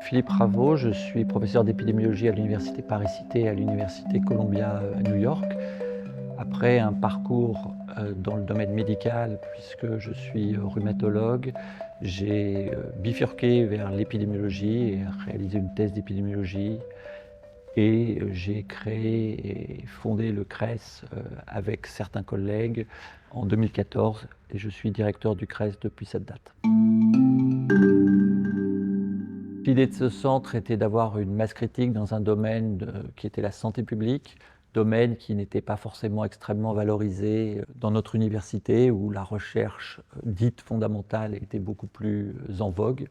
Philippe Raveau, je suis professeur d'épidémiologie à l'université Paris-Cité et à l'université Columbia à New York. Après un parcours dans le domaine médical, puisque je suis rhumatologue, j'ai bifurqué vers l'épidémiologie et réalisé une thèse d'épidémiologie. Et j'ai créé et fondé le CRES avec certains collègues en 2014 et je suis directeur du CRES depuis cette date. L'idée de ce centre était d'avoir une masse critique dans un domaine qui était la santé publique, domaine qui n'était pas forcément extrêmement valorisé dans notre université où la recherche dite fondamentale était beaucoup plus en vogue.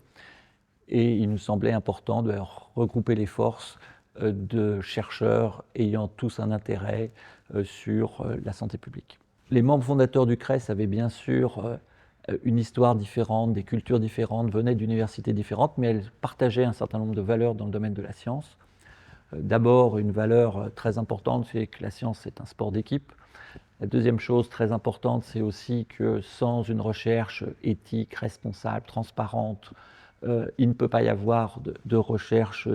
Et il nous semblait important de regrouper les forces de chercheurs ayant tous un intérêt sur la santé publique. Les membres fondateurs du CRES avaient bien sûr une histoire différente, des cultures différentes, venaient d'universités différentes, mais elles partageaient un certain nombre de valeurs dans le domaine de la science. D'abord, une valeur très importante, c'est que la science est un sport d'équipe. La deuxième chose très importante, c'est aussi que sans une recherche éthique, responsable, transparente, il ne peut pas y avoir de recherche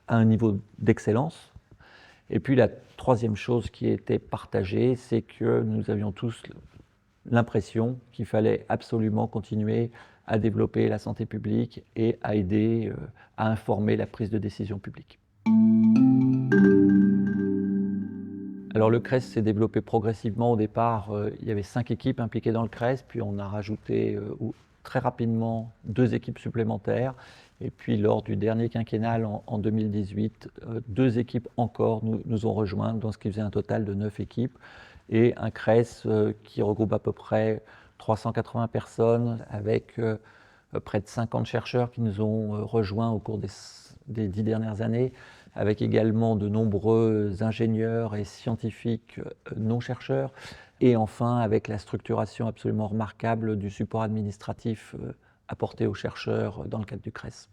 à un niveau d'excellence. Et puis la troisième chose qui était partagée, c'est que nous avions tous l'impression qu'il fallait absolument continuer à développer la santé publique et à aider à informer la prise de décision publique. Alors le CRES s'est développé progressivement. Au départ, il y avait 5 équipes impliquées dans le CRES, puis on a rajouté très rapidement 2 équipes supplémentaires. Et puis lors du dernier quinquennal en 2018, 2 équipes encore nous ont rejoints, dans ce qui faisait un total de 9 équipes. Et un CRES qui regroupe à peu près 380 personnes avec près de 50 chercheurs qui nous ont rejoints au cours des 10 dernières années, avec également de nombreux ingénieurs et scientifiques non-chercheurs, et enfin avec la structuration absolument remarquable du support administratif apporté aux chercheurs dans le cadre du CRES.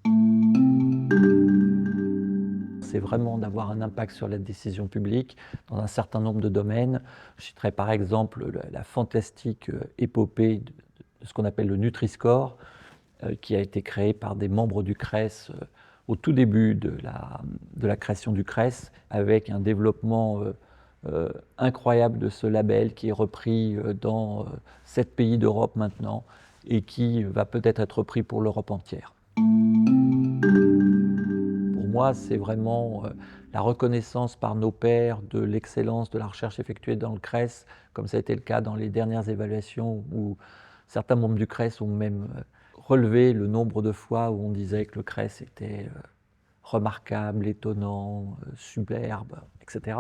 C'est vraiment d'avoir un impact sur la décision publique dans un certain nombre de domaines. Je citerai par exemple la fantastique épopée de ce qu'on appelle le Nutri-Score, qui a été créé par des membres du CRES au tout début de la création du CRES, avec un développement incroyable de ce label qui est repris dans 7 pays d'Europe maintenant et qui va peut-être être repris pour l'Europe entière. Pour moi, c'est vraiment la reconnaissance par nos pairs de l'excellence de la recherche effectuée dans le CRES, comme ça a été le cas dans les dernières évaluations où certains membres du CRES ont même relevé le nombre de fois où on disait que le CRES était remarquable, étonnant, superbe, etc.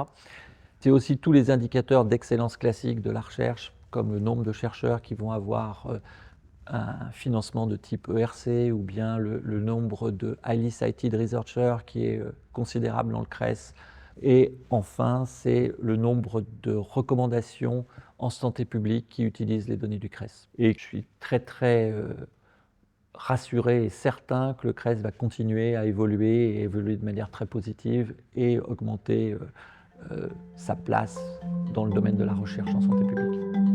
C'est aussi tous les indicateurs d'excellence classique de la recherche, comme le nombre de chercheurs qui vont avoir un financement de type ERC ou bien le nombre de highly cited researchers qui est considérable dans le CRES. Et enfin, c'est le nombre de recommandations en santé publique qui utilisent les données du CRES. Et je suis très rassuré et certain que le CRES va continuer à évoluer et évoluer de manière très positive et augmenter sa place dans le domaine de la recherche en santé publique.